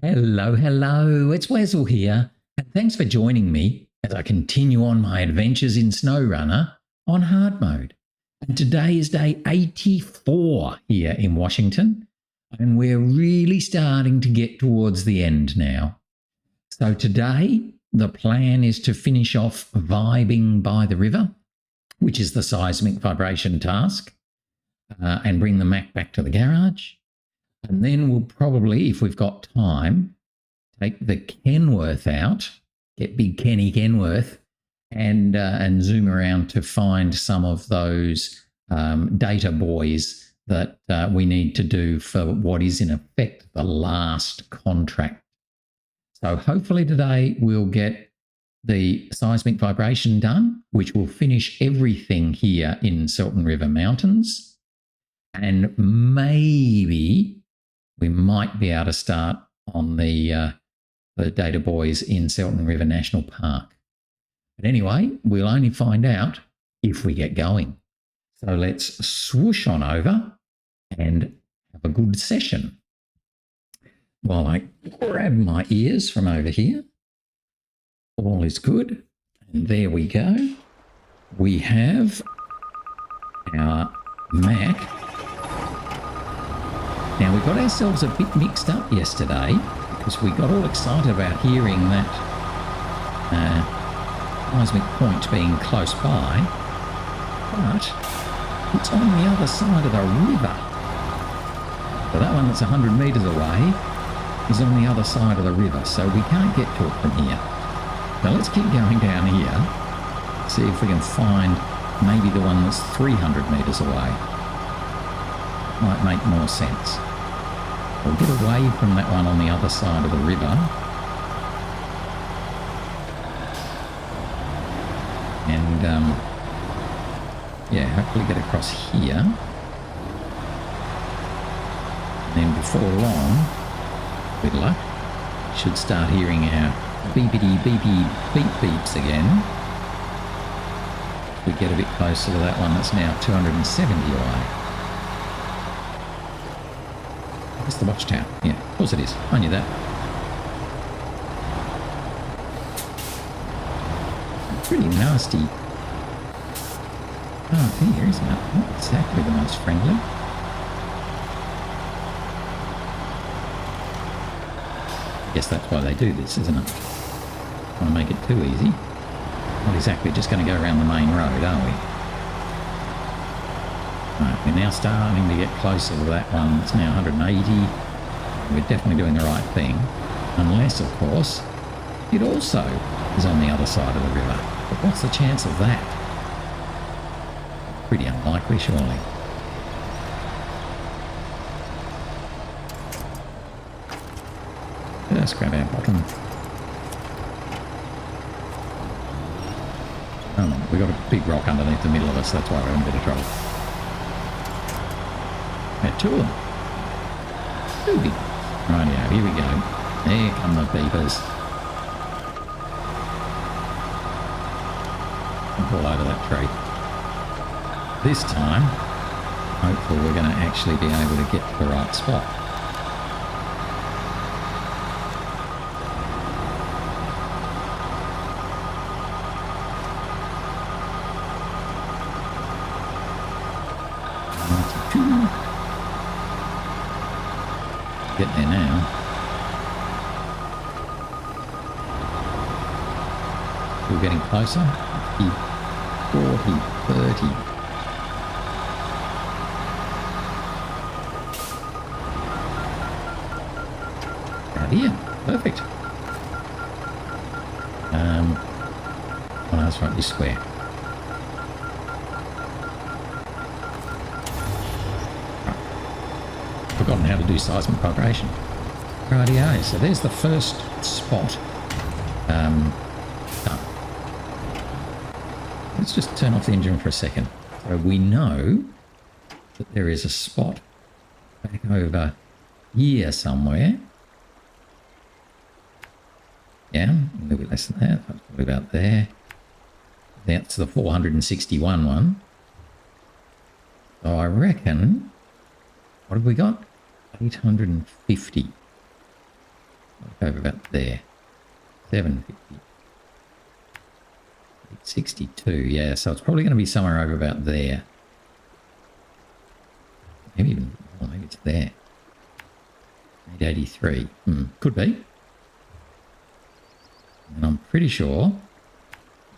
Hello, hello, it's Wessel here, and thanks for joining me as I continue on my adventures in SnowRunner on hard mode. And today is day 84 here in Washington, and we're really starting to get towards the end now. So today, the plan is to finish off vibing by the river, which is the seismic vibration task, and bring the Mac back to the garage. And then we'll probably, if we've got time, take the Kenworth out, get big Kenny Kenworth, and zoom around to find some of those data buoys that we need to do for what is in effect the last contract. So hopefully today we'll get the seismic vibration done, which will finish everything here in Salton River Mountains. And maybe we might be able to start on the data buoys in Salton River National Park. But anyway, we'll only find out if we get going. So let's swoosh on over and have a good session. While I grab my ears from over here, all is good. And there we go. We have our Mac. Now, we got ourselves a bit mixed up yesterday because we got all excited about hearing that seismic point being close by, but it's on the other side of the river. So that one that's 100 metres away is on the other side of the river, so we can't get to it from here. Now, let's keep going down here, see if we can find maybe the one that's 300 metres away. Might make more sense. We'll get away from that one on the other side of the river. And, yeah, hopefully get across here. And then before long, with luck, should start hearing our beepity beepy beep beeps again. We get a bit closer to that one that's now 270 away. It's the watchtower. Yeah, of course it is. I knew that. Pretty nasty. Oh, here, isn't it? Not exactly the most friendly. I guess that's why they do this, isn't it? Want to make it too easy. Not exactly just going to go around the main road, are we? Right, we're now starting to get closer to that one. It's now 180. We're definitely doing the right thing. Unless, of course, it also is on the other side of the river. But what's the chance of that? Pretty unlikely, surely. Let's grab our bottom. Oh, we've got a big rock underneath the middle of us. That's why we're in a bit of trouble. Two of them. Two big. Rightio, here we go. There come the beepers. All over that tree. This time, hopefully we're going to actually be able to get to the right spot. Get there now. We're getting closer. 50, 40, 30. Out here. Perfect. Oh, that's right, this square. Forgotten how to do seismic vibration. Rightio, so there's the first spot. Done. Let's just turn off the engine for a second. So we know that there is a spot back over here somewhere. Yeah, a little bit less than that. That's probably about there. That's the 461 one. So I reckon, what have we got? 850. Over about there. 750. 862, yeah, so it's probably going to be somewhere over about there. Maybe even, oh, maybe it's there. 883, could be. And I'm pretty sure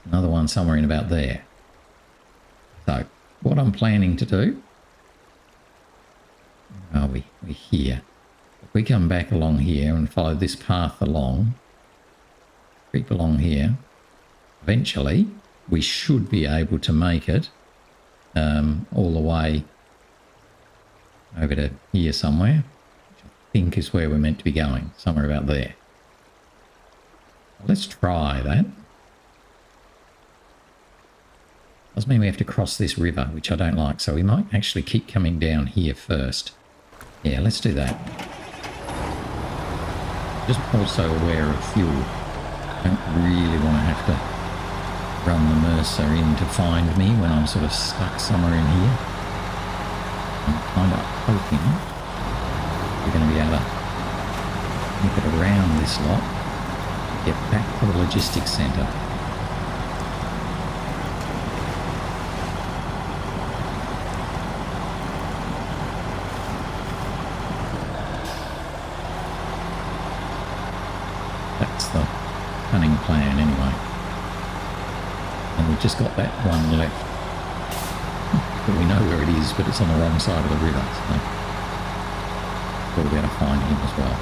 another one somewhere in about there. So, what I'm planning to do, where are we? We're here. If we come back along here and follow this path along, creep along here, eventually we should be able to make it all the way over to here somewhere, which I think is where we're meant to be going, somewhere about there. Let's try that. Does mean we have to cross this river, which I don't like, so we might actually keep coming down here first. Yeah, let's do that. Just also aware of fuel. I don't really want to have to run the Mercer in to find me when I'm sort of stuck somewhere in here. I'm kind of hoping we're going to be able to nip it around this lot, get back to the logistics centre. That's the cunning plan anyway. And we've just got that one left. But we know where it is, but it's on the wrong side of the river, so we'll be able to find him as well.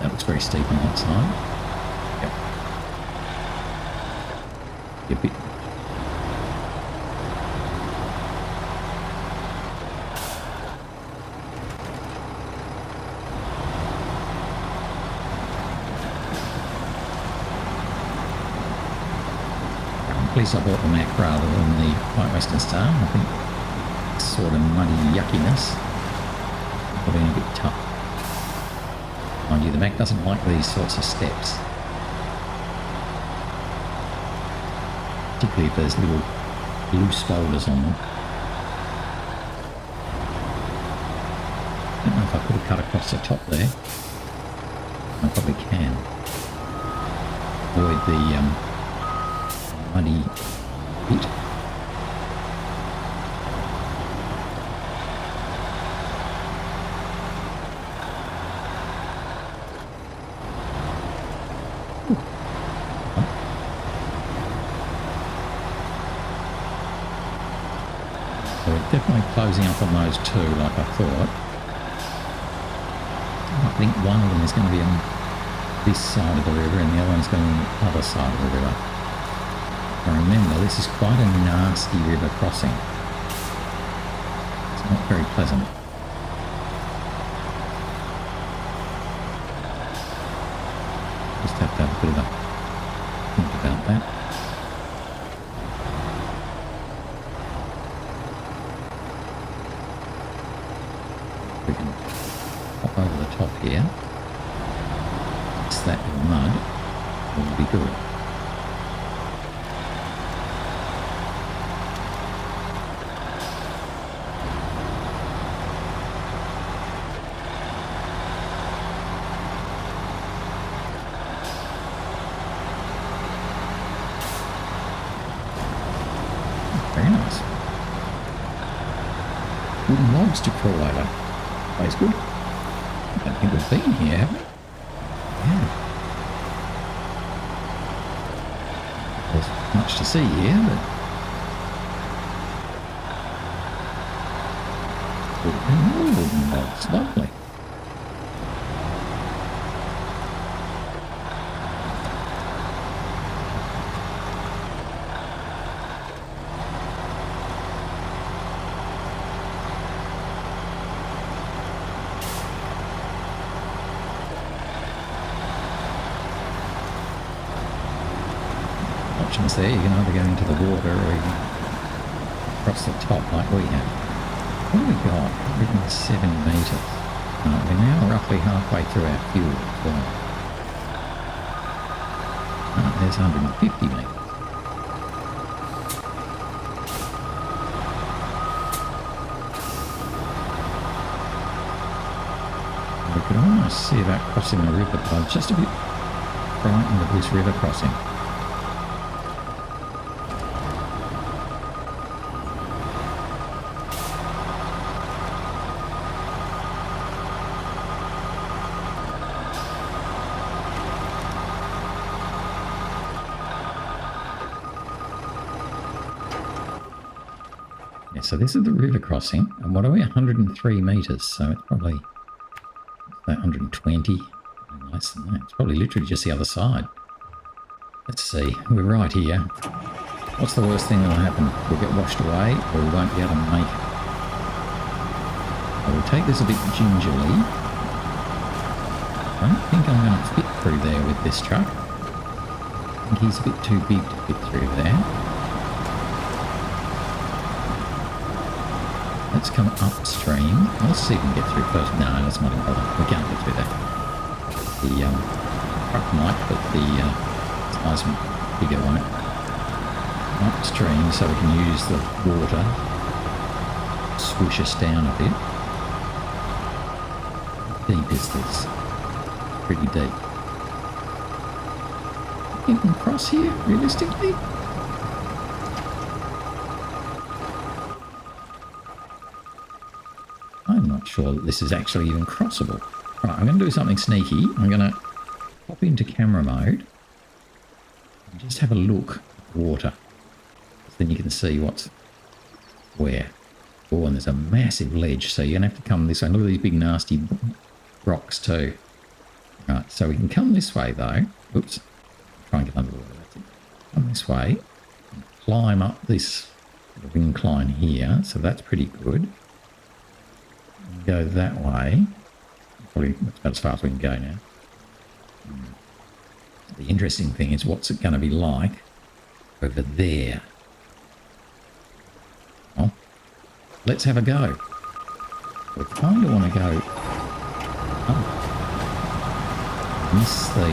That looks very steep on that side. Yep. A bit. At least I bought the Mac rather than the White Western Star. I think it's sort of muddy yuckiness would have been a bit tough. Mind you, the Mac doesn't like these sorts of steps. Particularly if there's little loose boulders on them. I don't know if I could have cut across the top there. I probably can. Avoid the muddy bit. So we're definitely closing up on those two like I thought. I think one of them is going to be on this side of the river and the other one's going to be on the other side of the river. Now remember, this is quite a nasty river crossing. It's not very pleasant. Just have to have a bit of a think about that. We can hop over the top here. It's that little mud. It will be good. Very nice. Wooden logs to crawl over. Place good. I don't think we've been here, have we? Yeah. There's much to see here, but wooden logs, lovely. Options there, you can either go into the water or you can cross the top like we have. What do we got? 107 metres. We're now roughly halfway through our fuel as well. There's 150 metres. We could almost see about crossing the river, but I'm just a bit frightened of this river crossing. Yeah, so this is the river crossing, and what are we? 103 metres, so it's probably 120, less than that. It's probably literally just the other side. Let's see, we're right here. What's the worst thing that will happen? We'll get washed away, or we won't be able to make it. I will take this a bit gingerly. I don't think I'm going to fit through there with this truck. I think he's a bit too big to fit through there. Let's come upstream. Let's see if we can get through first. No, that's not important. We can't get through that. The truck might, but the size bigger won't. Upstream so we can use the water. Swish us down a bit. How deep is this? Pretty deep. You can cross here, realistically? I'm not sure that this is actually even crossable. Right, I'm going to do something sneaky. I'm going to pop into camera mode and just have a look at the water. Then you can see what's where. Oh, and there's a massive ledge, so you're going to have to come this way. Look at these big nasty rocks too. Right, so we can come this way though. Oops. Try and get under the water. That's it. Come this way. And climb up this incline here. So that's pretty good. Go that way. Probably that's about as far as we can go now. The interesting thing is what's it going to be like over there. Well, let's have a go. We kind of want to go up. Miss the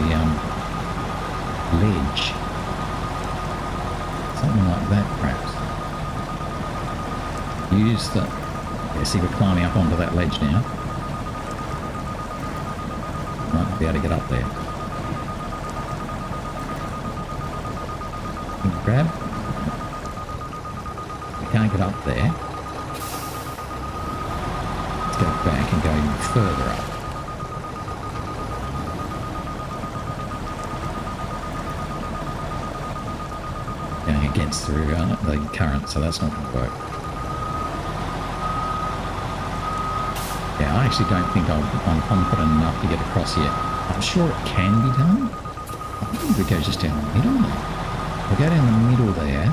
ledge. Something like that perhaps. Use the... Yeah, see, we're climbing up onto that ledge now. Might be able to get up there. Grab. We can't get up there. Let's go back and go even further up. Going against the river, the current, so that's not going to work. Yeah, I actually don't think I'm confident enough to get across yet. I'm sure it can be done. I think we go just down the middle. We'll go down the middle there.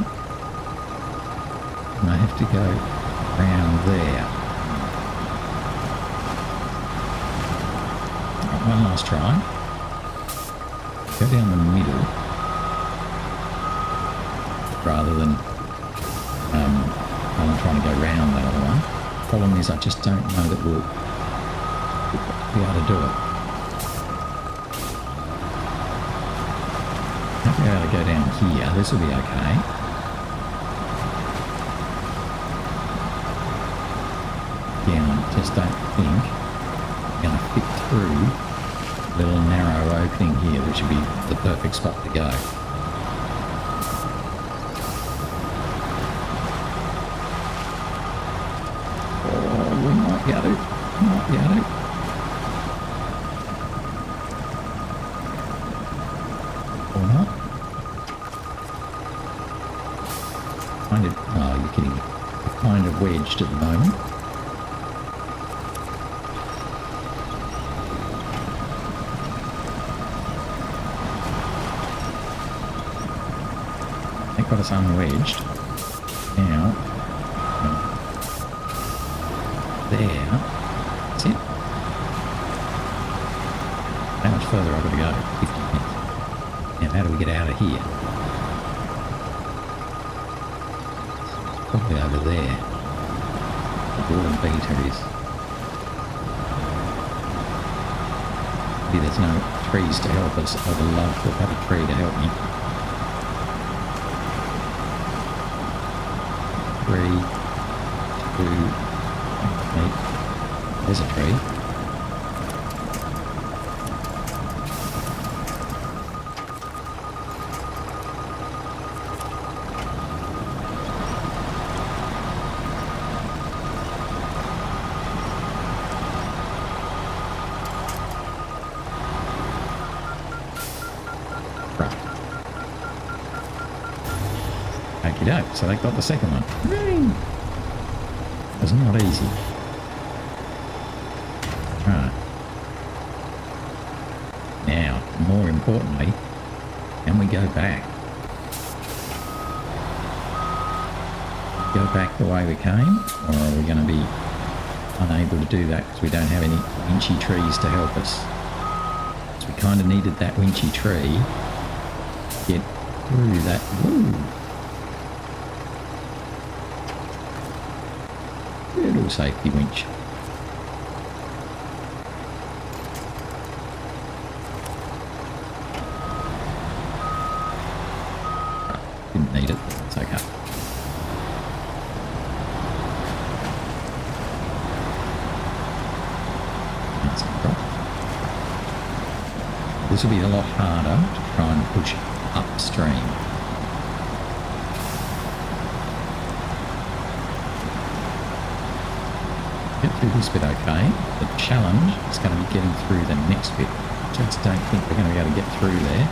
And I have to go round there. Right, one last try. Go down the middle. Rather than I'm trying to go round that other one. Problem is I just don't know that we'll be able to do it. I'll be able to go down here. This will be okay. Again, I just don't think I'm going to fit through a little narrow opening here, which would be the perfect spot to go. Might be able to. Or not. Kind of, oh, you're kidding me. We're kind of wedged at the moment. They've got us unwedged. Now, there. That's it. How much further I've got to go? 50 minutes. Now, how do we get out of here? Probably over there. The water beater is. Maybe there's no trees to help us. I would love to have a tree to help me. 3, 2, 8. There's a tree. So they got the second one. It was not easy. Right. Now, more importantly, can we go back? Go back the way we came? Or are we going to be unable to do that because we don't have any winchy trees to help us? So we kind of needed that winchy tree to get through that. Woo! Little safety winch. Didn't need it, but it's okay. This will be a lot harder to try and push upstream. Get through this bit okay. The challenge is going to be getting through the next bit. Just don't think we're going to be able to get through there.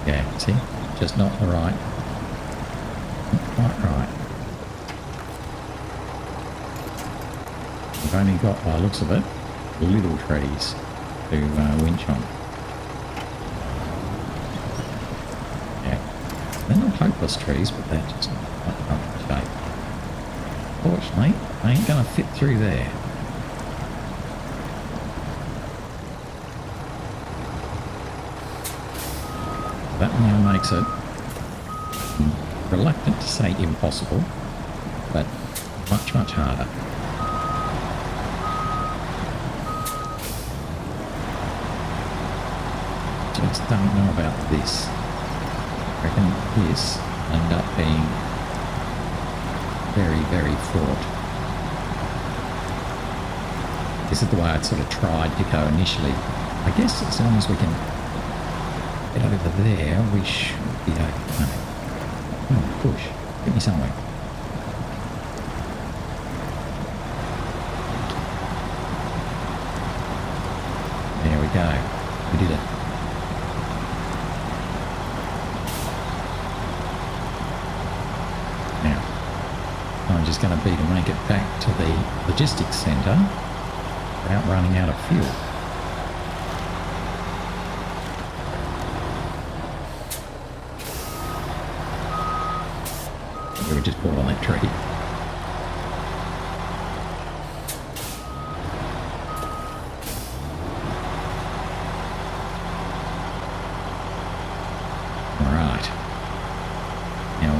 Yeah, see? Just not the right. Not quite right. We've only got, by the looks of it, little trees to winch on. Yeah, they're not hopeless trees, but they're just not quite right shape. Fortunately, they ain't going to fit through there. That now makes it reluctant to say impossible, but much, much harder. Just don't know about this. I reckon this will end up being very, very fraught. This is the way I'd sort of tried to go initially. I guess as long as we can get over there, we should be okay. Oh, push. Get me somewhere. There we go. We did it. Is going to be to make it back to the logistics centre without running out of fuel. We just bought on that tree.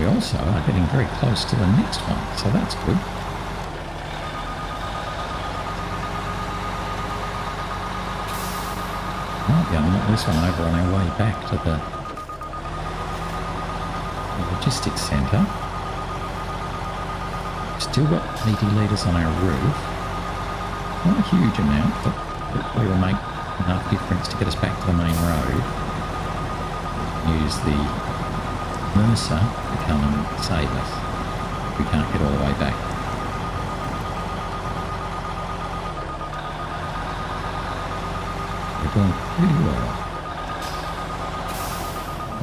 Also are getting very close to the next one, so that's good. Might be able to knock this one over on our way back to the logistics centre. Still got 80 litres on our roof. Not a huge amount, but hopefully will make enough difference to get us back to the main road. Use the Mercer to come and save us. We can't get all the way back. We're doing pretty well.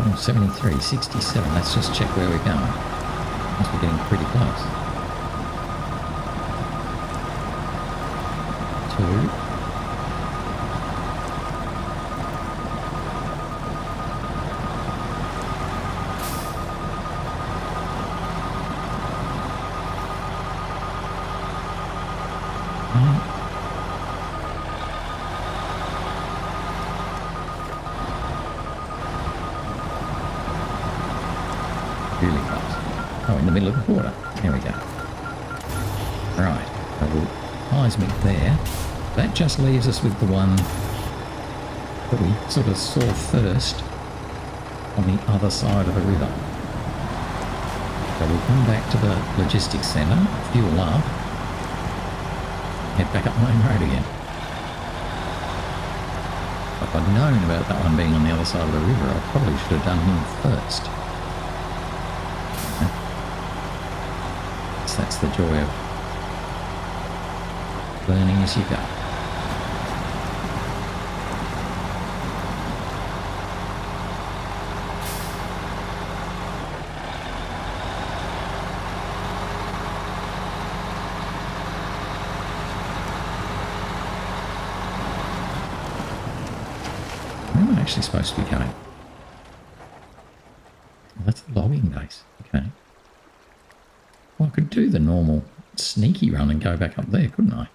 Oh, 73, 67. Let's just check where we're going. Must be getting pretty close. 2. Really close. Oh, in the middle of the water. There we go. Right. So we'll seismic there. That just leaves us with the one that we sort of saw first on the other side of the river. So we'll come back to the logistics centre, fuel up, head back up Main Road again. If I'd known about that one being on the other side of the river, I probably should have done him first. So that's the joy of learning as you go. Where am I actually supposed to be going? Oh, that's the logging base. Okay. Well, I could do the normal sneaky run and go back up there, couldn't I?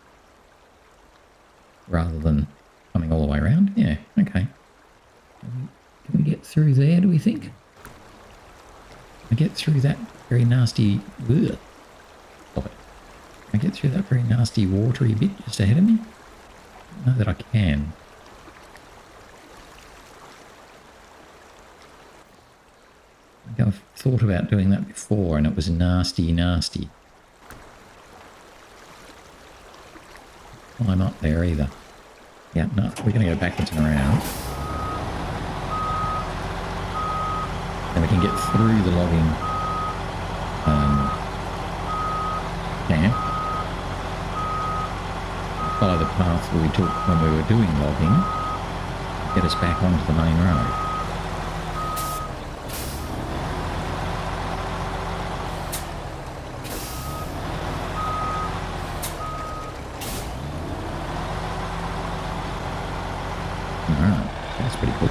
Rather than coming all the way around? Yeah, okay. Can we get through there, do we think? I get through that very nasty... Ugh. Stop it. Can I get through that very nasty watery bit just ahead of me? I don't know that I can. I think I've thought about doing that before and it was nasty, nasty. Climb up there either. Yeah, no, we're going to go backwards and around. Then we can get through the logging camp. Follow the path we took when we were doing logging. Get us back onto the main road. Alright, that's pretty cool.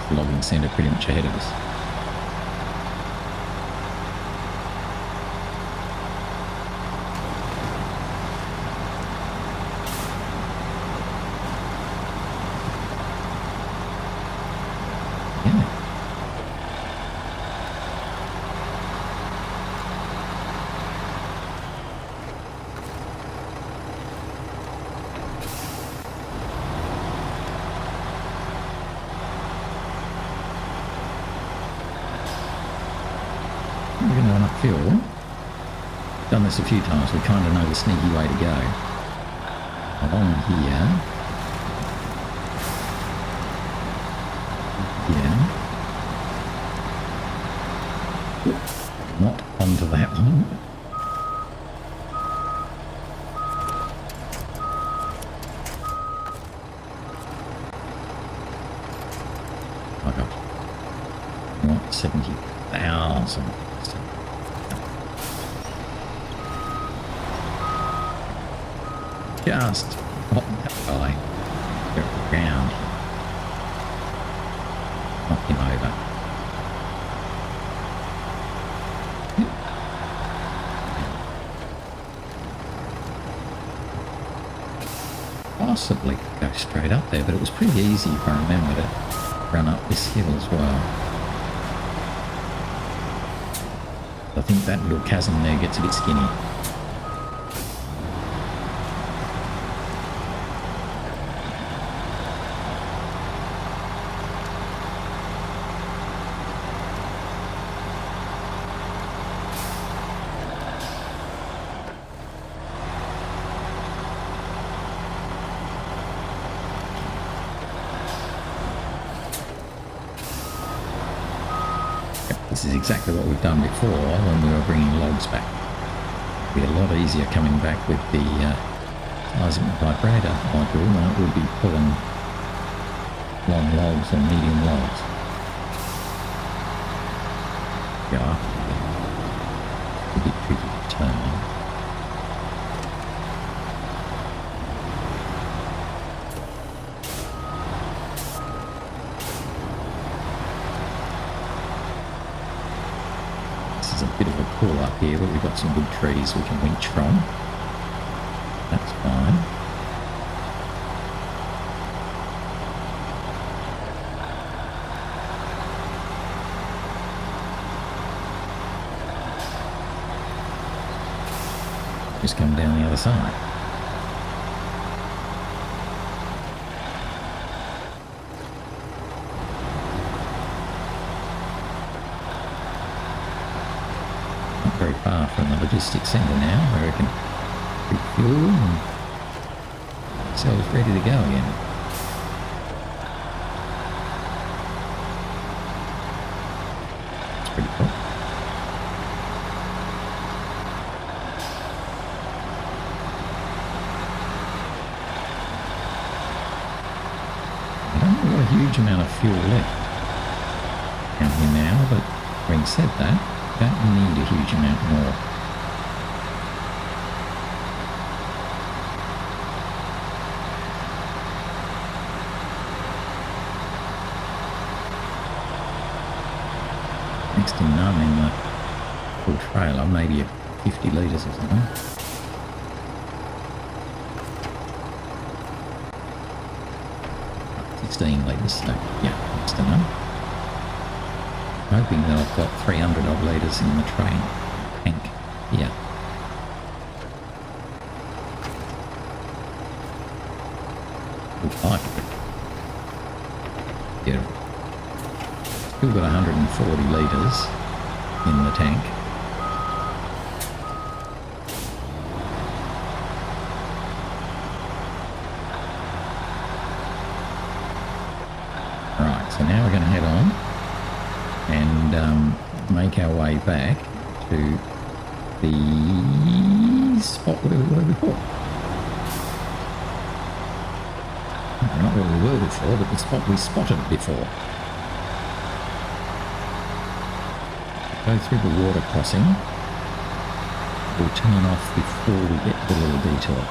The logging centre pretty much ahead of us. We're going to run uphill. Done this a few times. We kind of know the sneaky way to go. Along here. Yeah. Not onto that one. Oh god. What? 70,000. Just pop that guy. Go around. Knock him over. Possibly go straight up there, but it was pretty easy if I remember to run up this hill as well. I think that little chasm there gets a bit skinny. This is exactly what we've done before when we were bringing logs back. It'd be a lot easier coming back with the seismic vibrator module than it would be pulling long logs or medium logs. Yeah, a bit tricky to turn. cool up here, but we've got some good trees we can winch from. That's fine. Just come down the other side. Not very far from the logistics centre now, where we can refuel and ourselves ready to go again. It's pretty cool. A huge amount of fuel left down here now, but having said that, don't need a huge amount more. Next to none in the full trailer, maybe 50 litres or something. 16 litres, so yeah, next to none. Hoping that I've got 300 odd litres in the tank. Yeah. Looks like it. Beautiful. Still got 140 litres in the tank. So now we're going to head on and make our way back to the spot where we were before. Not where we were before, but the spot we spotted before. Go through the water crossing. We'll turn off before we get to the little detour.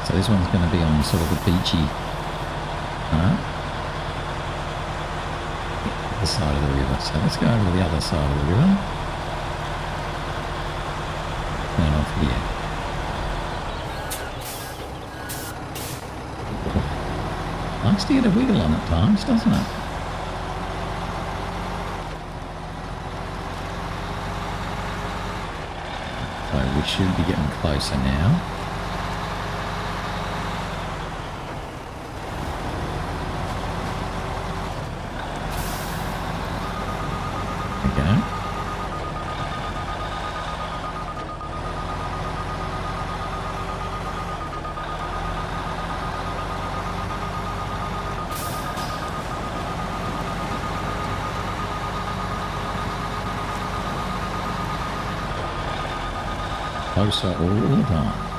So this one's going to be on sort of the beachy part, the side of the river. So let's go over to the other side of the river. Turn off here. Likes to get a wiggle on at times, doesn't it? So we should be getting closer now. closer all the time.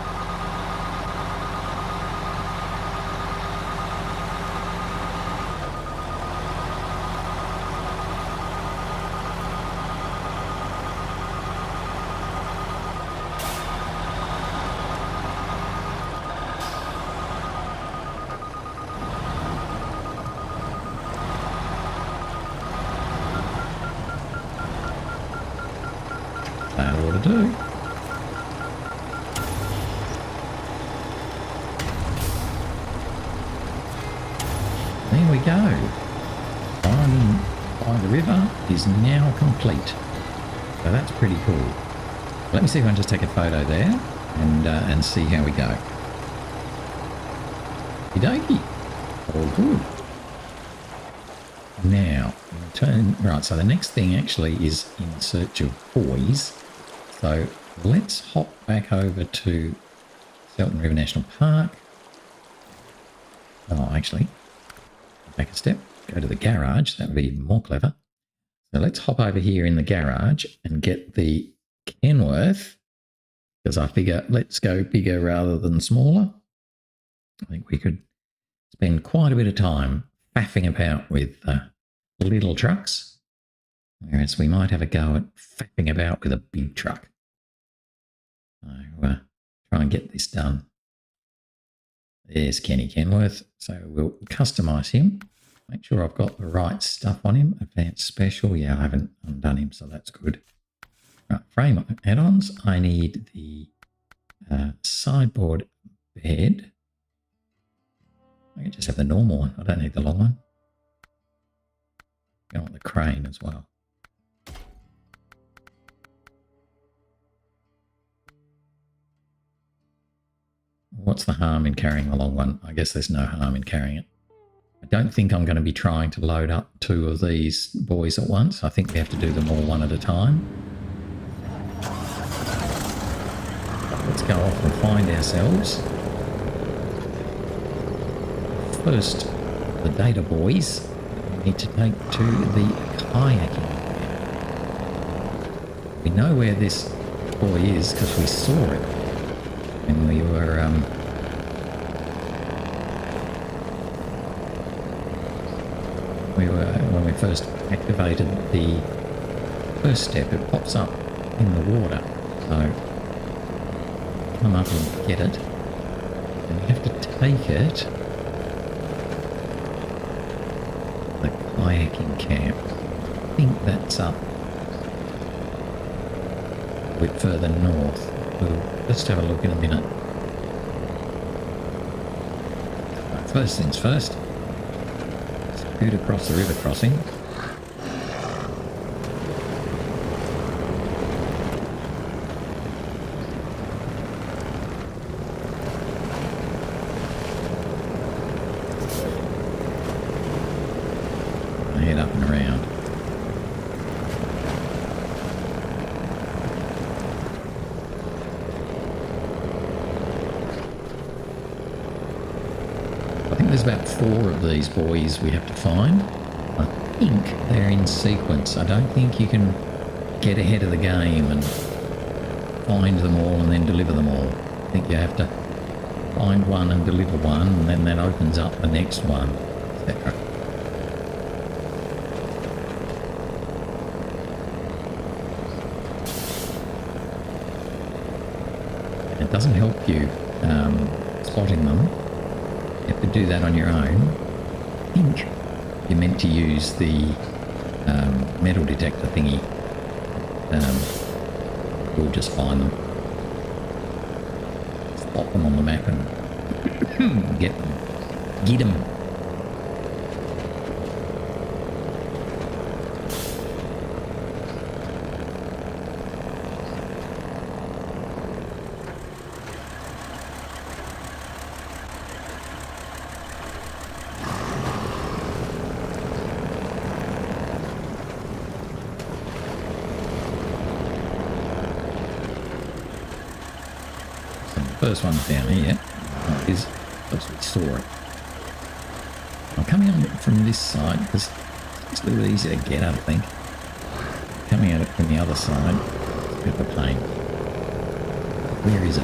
That ought to do. There we go. Climbing by the river is now complete. So that's pretty cool. Let me see if I can just take a photo there and see how we go. Okey-dokey. All good. Now, right, so the next thing actually is in search of buoys. So let's hop back over to Selton River National Park. Oh, actually, back a step, go to the garage. That would be even more clever. So let's hop over here in the garage and get the Kenworth, because I figure let's go bigger rather than smaller. I think we could spend quite a bit of time faffing about with little trucks, whereas we might have a go at faffing about with a big truck. So try and get this done. There's Kenny Kenworth. So we'll customise him. Make sure I've got the right stuff on him. Advanced Special. Yeah, I haven't undone him, so that's good. Right, frame add-ons. I need the sideboard bed. I can just have the normal one. I don't need the long one. I want the crane as well. What's the harm in carrying the long one? I guess there's no harm in carrying it. I don't think I'm going to be trying to load up 2 of these boys at once. I think we have to do them all one at a time. Let's go off and find ourselves. First, the data boys we need to take to the kayaking. We know where this boy is because we saw it when we were when we first activated the first step. It pops up in the water, so come up and get it, and you have to take it to the kayaking camp. I think that's up a bit further north. We'll just have a look in a minute. Right, first things first, scoot across the river crossing. Head up and around. I think there's about 4 of these boys we have to find. I think they're in sequence. I don't think you can get ahead of the game and find them all and then deliver them all. I think you have to find one and deliver one, and then that opens up the next one, etc. It doesn't help you spotting them. You have to do that on your own. I think you're meant to use the metal detector thingy. We'll just find them. Spot them on the map and get them. Get them. First one's down here is because we saw it. I'm coming on it from this side because it's a little easier to get at, I think. Coming at it from the other side, it's a bit of a pain. Where is it?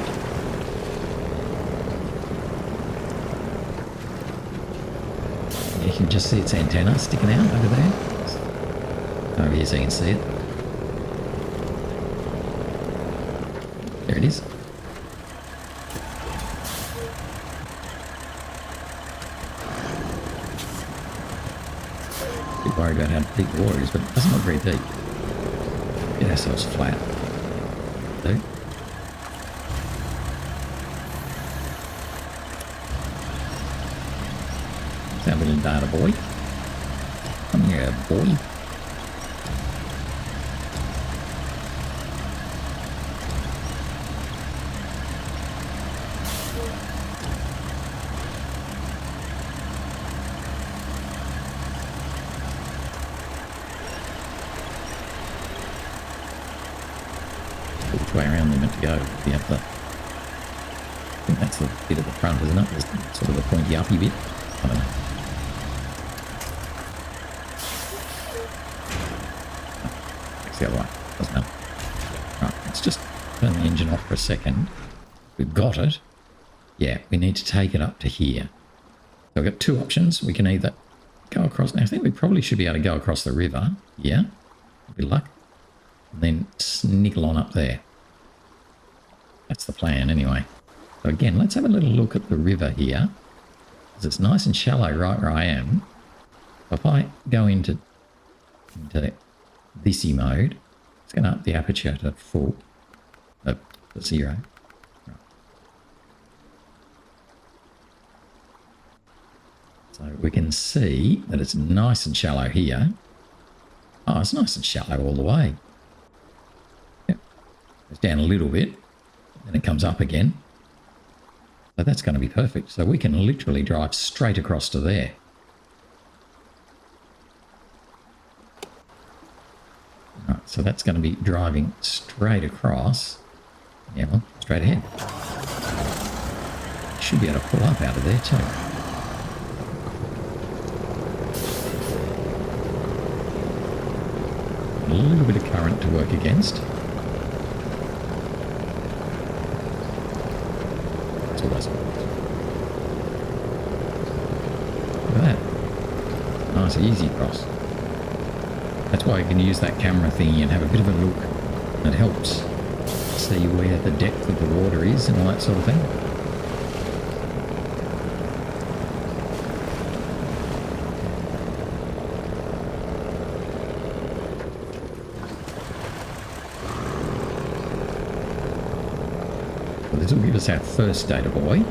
Yeah, you can just see its antenna sticking out over there. Over here so you can see it. There it is. Bit worried about how deep the water is, but it doesn't look very deep. Get ourselves flat. So, it's our little data boy. Come here, boy. Which way around they're meant to go? The upper. I think that's the bit at the front, isn't it? It's sort of the pointy uppy bit. I don't know. It's the other way. Doesn't matter. Right, let's just turn the engine off for a second. We've got it. Yeah, we need to take it up to here. So we've got two options. We can either go across. Now, I think we probably should be able to go across the river. Yeah. Good luck. And then sniggle on up there. That's the plan anyway. So again, let's have a little look at the river here. Because it's nice and shallow right where I am. So if I go into thisy mode, it's going to up the aperture to full. To 0. Right. So we can see that it's nice and shallow here. Oh, it's nice and shallow all the way. Goes down a little bit, then it comes up again. So that's going to be perfect. So we can literally drive straight across to there. Right, so that's going to be driving straight across. Yeah, well, straight ahead. Should be able to pull up out of there too. A little bit of current to work against. Look at that. Nice, easy cross. That's why you can use that camera thingy and have a bit of a look. It helps see where the depth of the water is and all that sort of thing. This will give us our first data boy.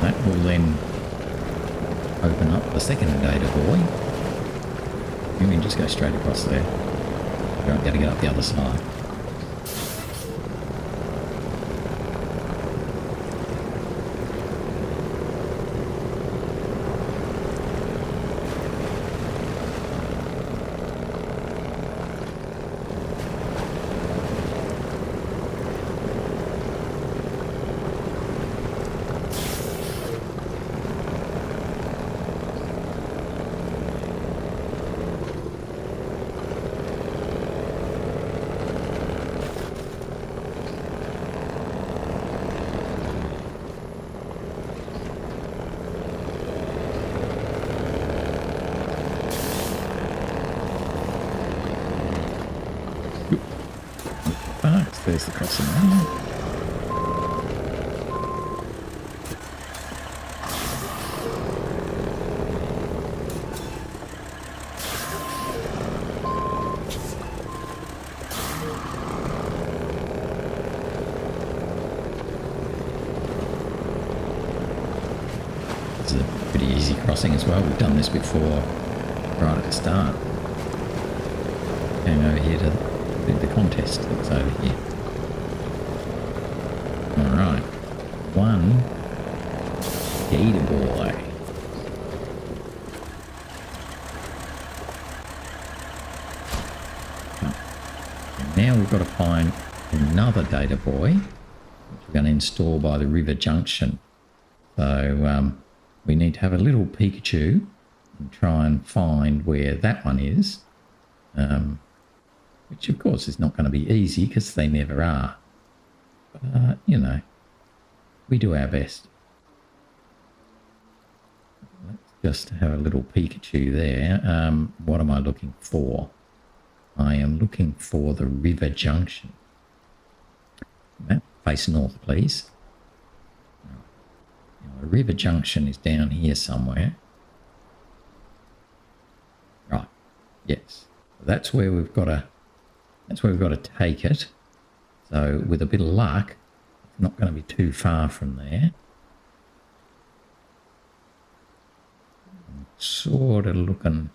That will then open up the second data boy. You can just go straight across there. You won't be able to get up the other side. There's the crossing line. It's a pretty easy crossing as well. We've done this before right at the start. Came over here to the contest that's over here. Alright, one gator boy. And now we've got to find another data boy, which we're going to install by the river junction. So we need to have a little Pikachu and try and find where that one is, which of course is not going to be easy because they never are. But, you know, we do our best. Let's just have a little Pikachu there. What am I looking for? I am looking for the river junction. Map, face north, please. The river junction is down here somewhere. Right. Yes. That's where we've got to take it. So with a bit of luck, it's not going to be too far from there. I'm sort of looking,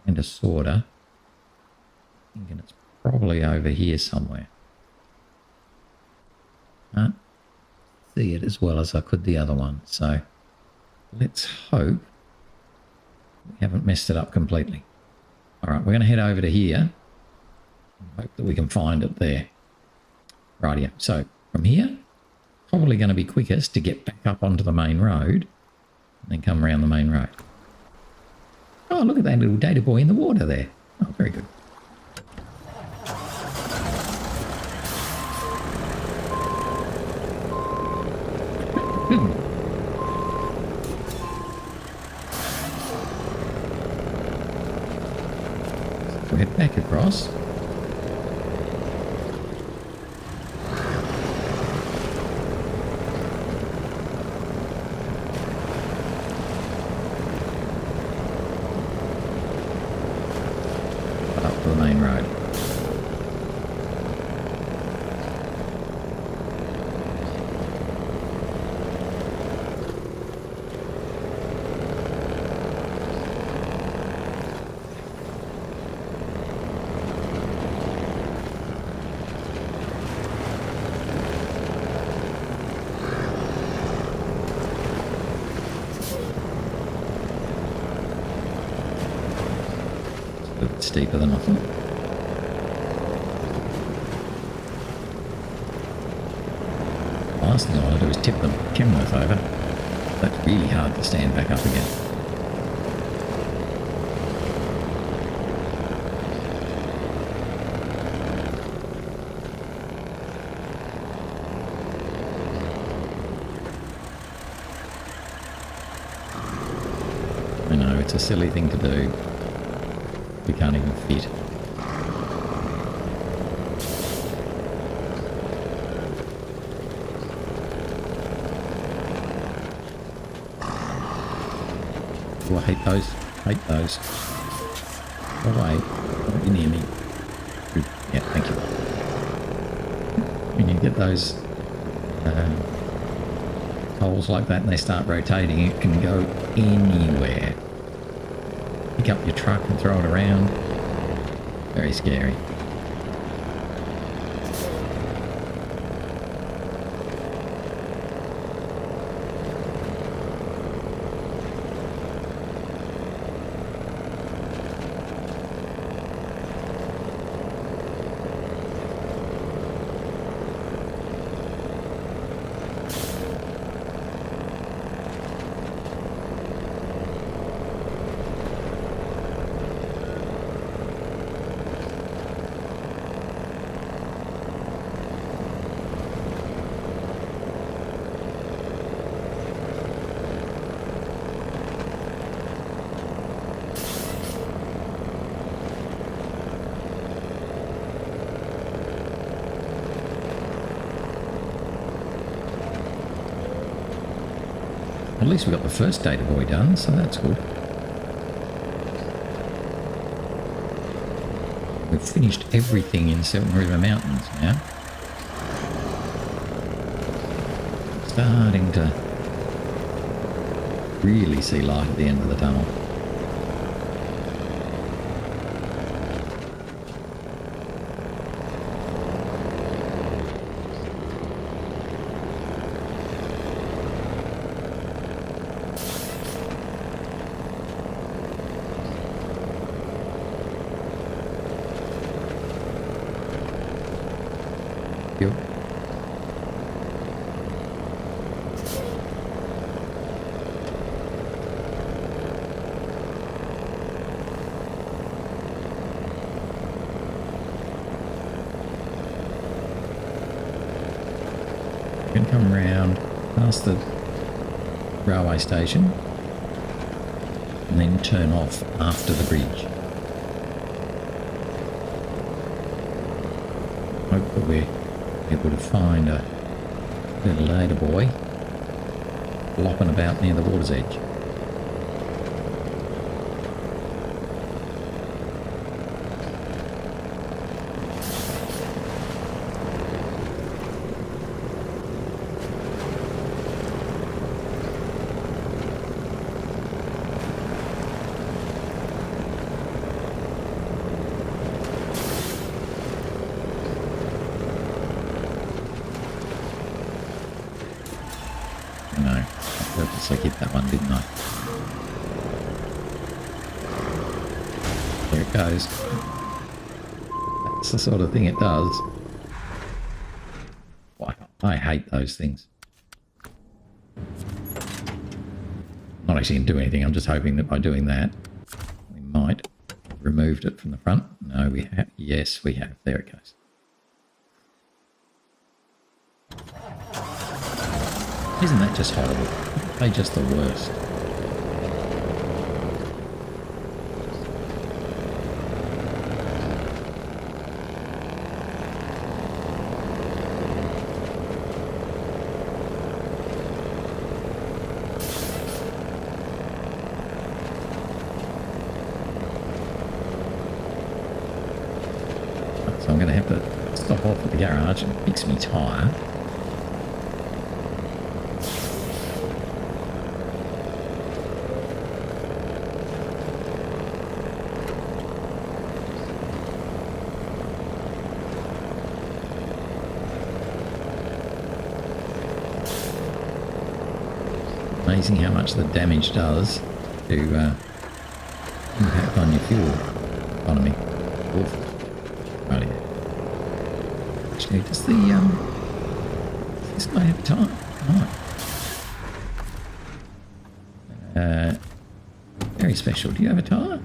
kind of sorta, thinking it's probably over here somewhere. Can't see it as well as I could the other one, so let's hope we haven't messed it up completely. All right, we're going to head over to here and hope that we can find it there. Rightio. So from here, probably going to be quickest to get back up onto the main road and then come around the main road. Oh, look at that little data boy in the water there. Oh, very good. We'll head back across. Up to the main road. A bit steeper than I thought. Last thing I want to do is tip the Kenworth over. That's really hard to stand back up again. I know, it's a silly thing to do. We can't even fit. Oh, I hate those. Hate those. Go away. Don't be near me. Good. Yeah, thank you. When you get those holes like that and they start rotating, it can go anywhere. Pick up your truck and throw it around. Very scary. At least we got the first data boy done, so that's good. We've finished everything in Silton River Mountains now. Starting to really see light at the end of the tunnel. then come round past the railway station and then turn off after the bridge. Hope that we're able to find a little later boy flopping about near the water's edge. No, I purposely hit that one, didn't I? There it goes. That's the sort of thing it does. Wow, I hate those things. Not actually going to do anything, I'm just hoping that by doing that, we might have removed it from the front. No, we have. Yes, we have. There it goes. Isn't that just horrible? They're just the worst. So I'm going to have to stop off at the garage and fix my tyre. Amazing how much the damage does to impact on your fuel economy. Awful. Right here. Actually, does this guy have a tyre? Right. Very special. Do you have a tyre?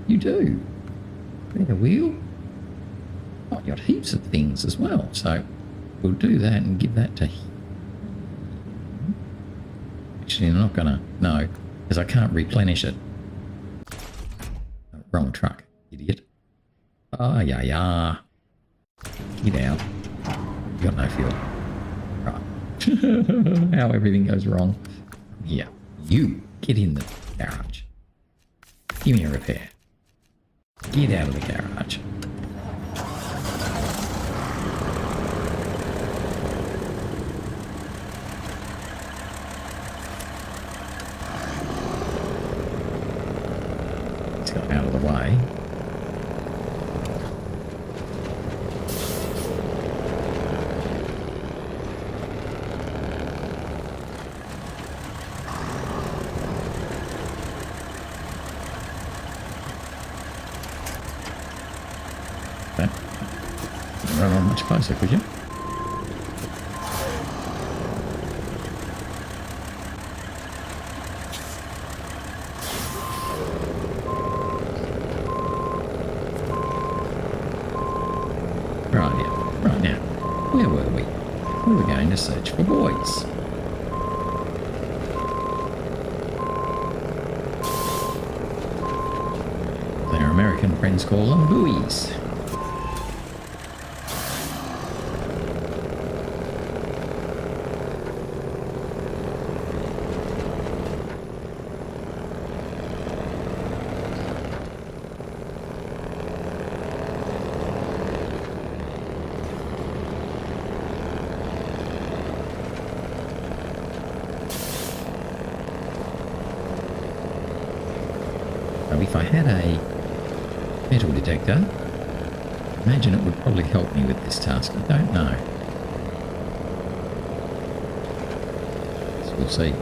You do. Rear wheel. Oh, you got heaps of things as well. So we'll do that and give that to. Actually, I'm not gonna. No, because I can't replenish it. Oh, wrong truck, idiot. Ah, yeah. Get out. You got no fuel. Right. How everything goes wrong. Yeah. You get in the garage. Give me a repair. Get out of the garage. Let's go out of the way. Run on much closer, could you? Right, yeah. Right now, where were we? We were going to search for boys. Their American friends call them buoys. If I had a metal detector, I imagine it would probably help me with this task. I don't know. So we'll see.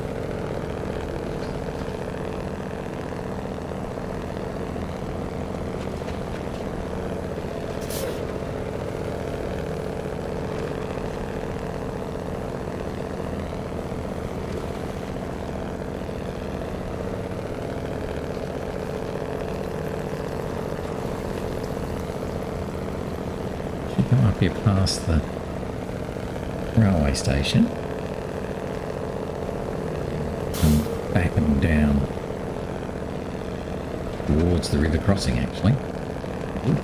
Come up here past the railway station. And back and down towards the river crossing, actually. Ooh.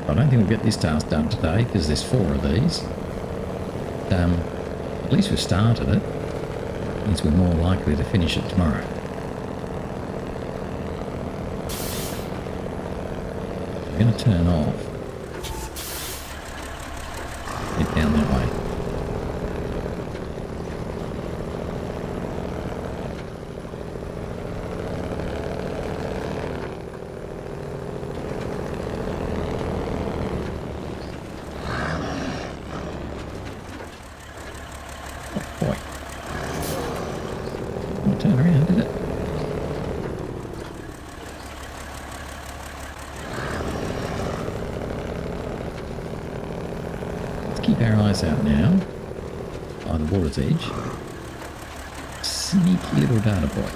I don't think we'll get this task done today because there's 4 of these. At least we've started it. Means we're more likely to finish it tomorrow. I'm going to turn off. Head down that way. Turn around, did it? Let's keep our eyes out now by the water's edge. Sneaky little data boy.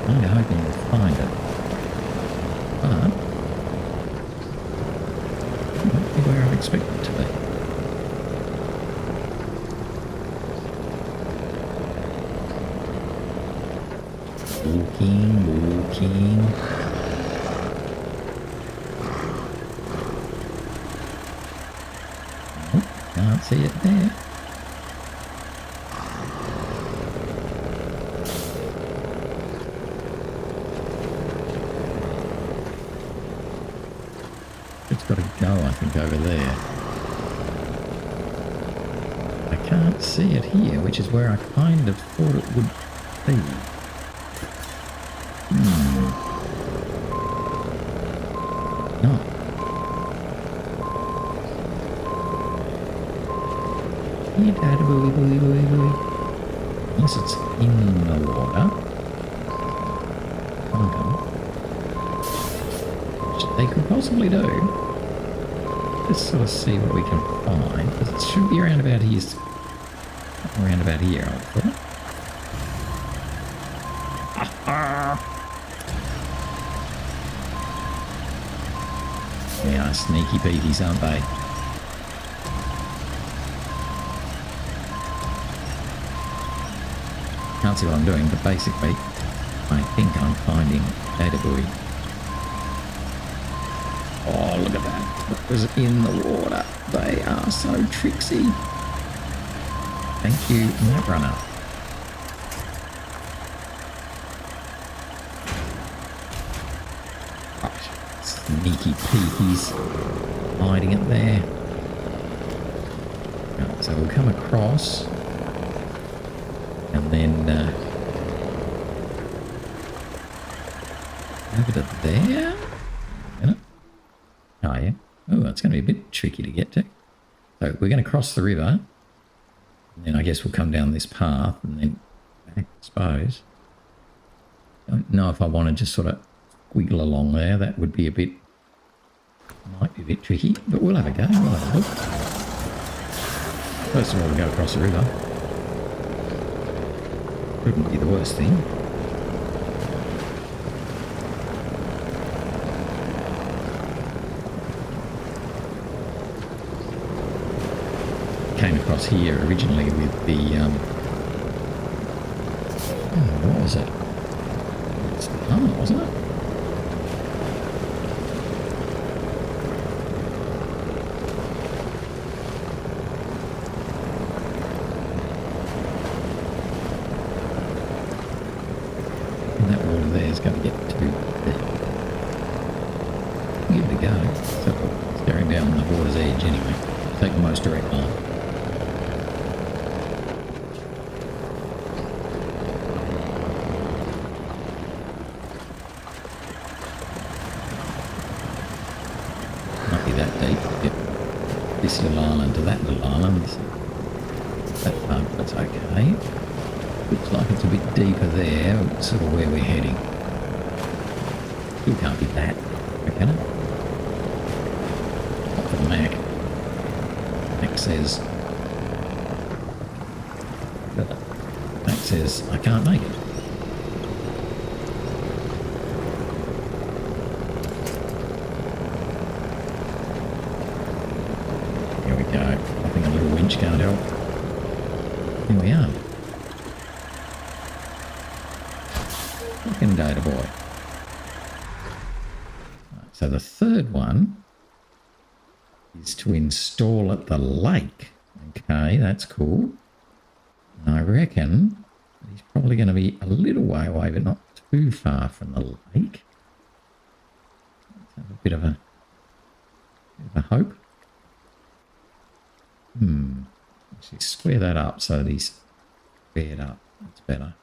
I'm hoping we'll find it. Where I expect it to be. Walking. Oh, can't see it there. It's got to go, I think, over there. I can't see it here, which is where I kind of thought it would be. No. Unless it's in the water. Which they could possibly do. Let's sort of see what we can find. Because it should be around about here. Around about here, I thought. They are sneaky beaties, aren't they? Can't see what I'm doing, but basically, I think I'm finding data buoy. Oh, look at that. That was in the water. They are so tricksy. Thank you, SnowRunner. Oh, sneaky peekies hiding it there. Right, so we'll come across and then over to there. Oh, yeah. Oh, it's going to be a bit tricky to get to. So we're going to cross the river. And then I guess we'll come down this path and then back, I suppose. Don't know if I want to just sort of wiggle along there. That would be a bit, might be a bit tricky, but we'll have a go. We'll have a look. First of all, we'll go across the river. Wouldn't be the worst thing. Came across here originally with the what was it? It's the tunnel, wasn't it? And that water there is going to get to there. Give it a go. So staring down on the water's edge anyway. Take the most direct line. That deep to get this little island to that little island. That part, that's okay. Looks like it's a bit deeper there, sort of where we're heading. Still can't be that, can it? Not for the Mac. Mac says... Mac says I can't make it. Here we go. I think a little winch can't help. Here we are. Fucking data boy. Right, so the third one is to install at the lake. Okay, that's cool. And I reckon he's probably going to be a little way away, but not too far from the lake. Let's have a bit of a hope. Actually square that up so that he's squared up. That's better.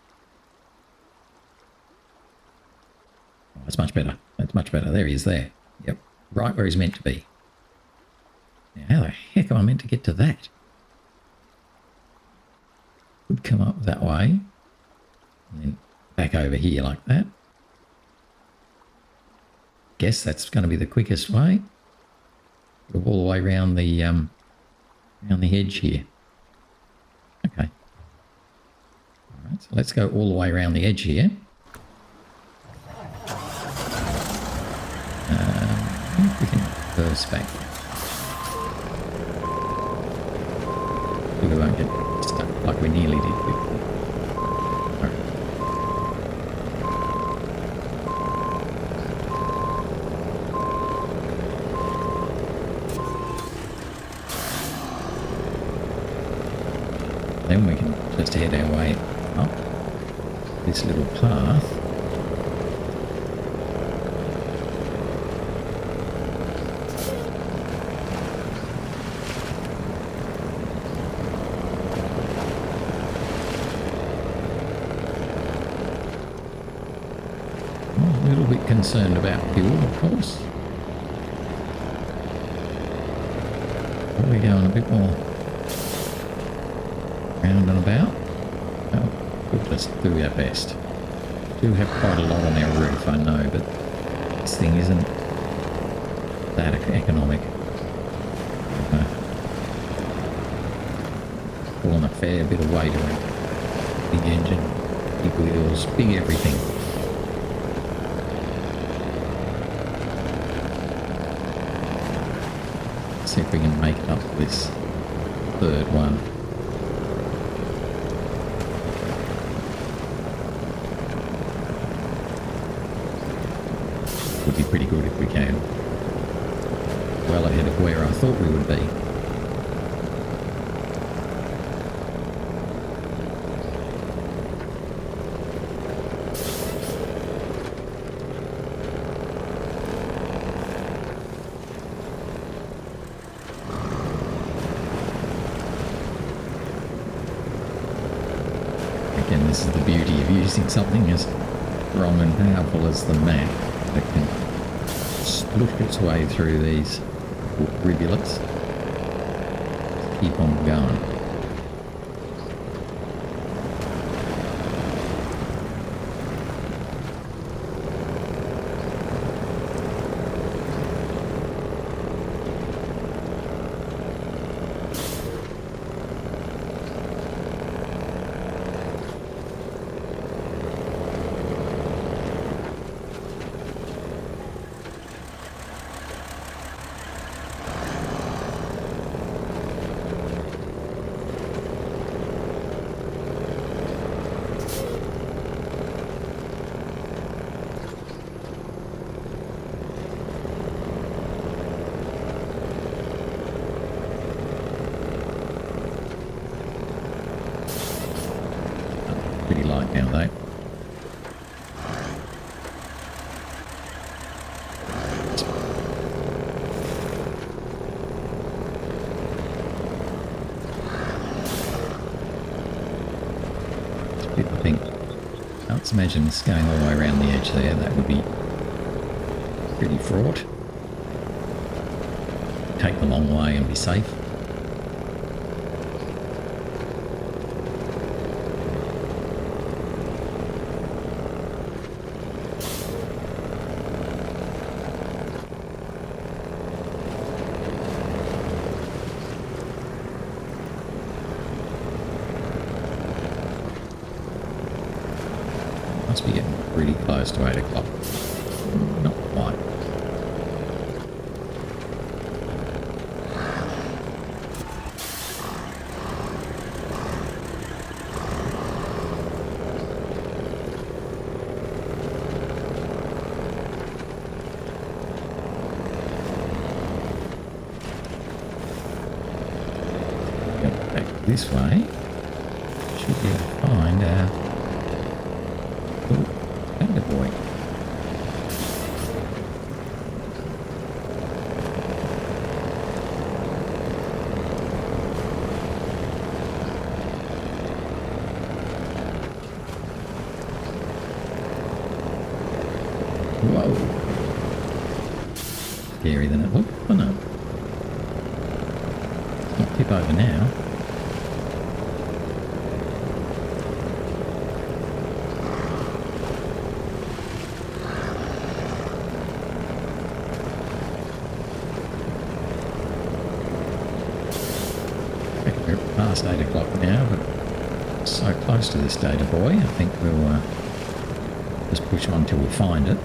Oh, that's much better. That's much better. There he is there. Yep. Right where he's meant to be. Now, how the heck am I meant to get to that? Would come up that way. And then back over here like that. Guess that's going to be the quickest way. Go all the way around the edge here. Okay. All right, so let's go all the way around the edge here. I think we can reverse back. We won't get stuck like we nearly did before. All right. Then we can just head our way up this little path. I'm a little bit concerned about fuel, of course. Probably going a bit more round and about. Well, we'll just do our best. We do have quite a lot on our roof, I know, but this thing isn't that economic. Pulling a fair bit of weight around. Big engine, big wheels, big everything. Let's see if we can make it up to this third one. Would be pretty good if we can. Well ahead of where I thought we would be. Again, this is the beauty of using something as strong and powerful as the Mac that can split its way through these rivulets. Just keep on going. Pretty light now though. People think, can't imagine this going all the way around the edge there. That would be pretty fraught. Take the long way and be safe. Must be getting pretty close to 8 o'clock. Not quite. Yep, back this way. Should be able to find our Thunder Boy. Whoa. Scarier than it looked, wasn't it? It's not tip over now. We're past 8 o'clock now, but so close to this data buoy, I think we'll just push on till we find it.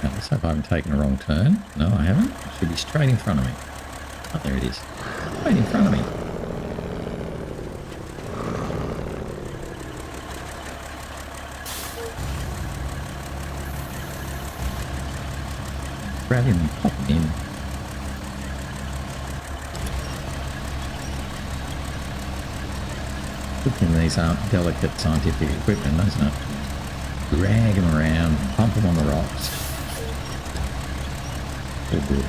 Now, let's hope I haven't taken a wrong turn. No, I haven't. It should be straight in front of me. Oh, there it is. Straight in front of me. Grab him and pop him in. Good thing these aren't delicate scientific equipment, isn't it? Drag them around, bump them on the rocks. All good.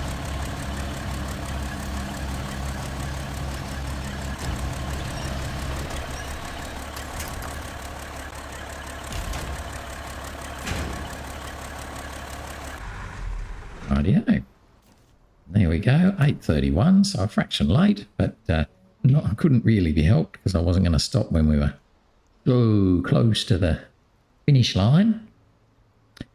Rightio. There we go, 8:31, so a fraction late, but I couldn't really be helped because I wasn't going to stop when we were so close to the finish line.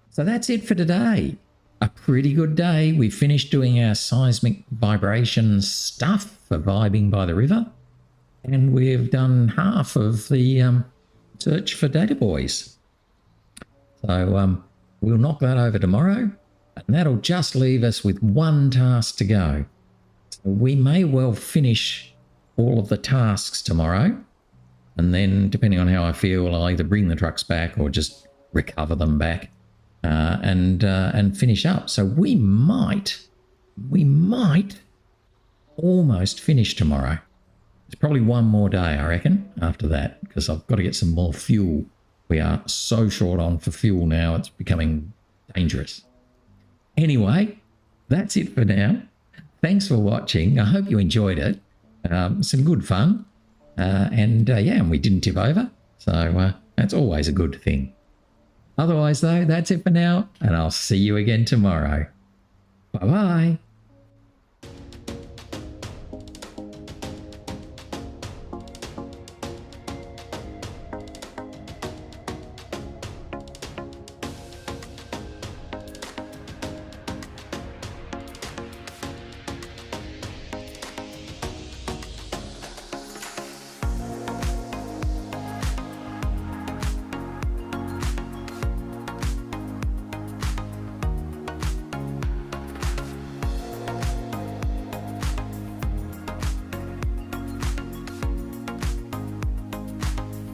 So that's it for today. A pretty good day. We finished doing our seismic vibration stuff for vibing by the river, and we've done half of the search for data buoys. So we'll knock that over tomorrow. And that'll just leave us with one task to go. So we may well finish all of the tasks tomorrow. And then, depending on how I feel, I'll either bring the trucks back or just recover them back and finish up. So we might almost finish tomorrow. There's probably one more day, I reckon, after that, because I've got to get some more fuel. We are so short on for fuel now, it's becoming dangerous. Anyway, that's it for now. Thanks for watching. I hope you enjoyed it. Some good fun. And we didn't tip over. So that's always a good thing. Otherwise, though, that's it for now. And I'll see you again tomorrow. Bye-bye.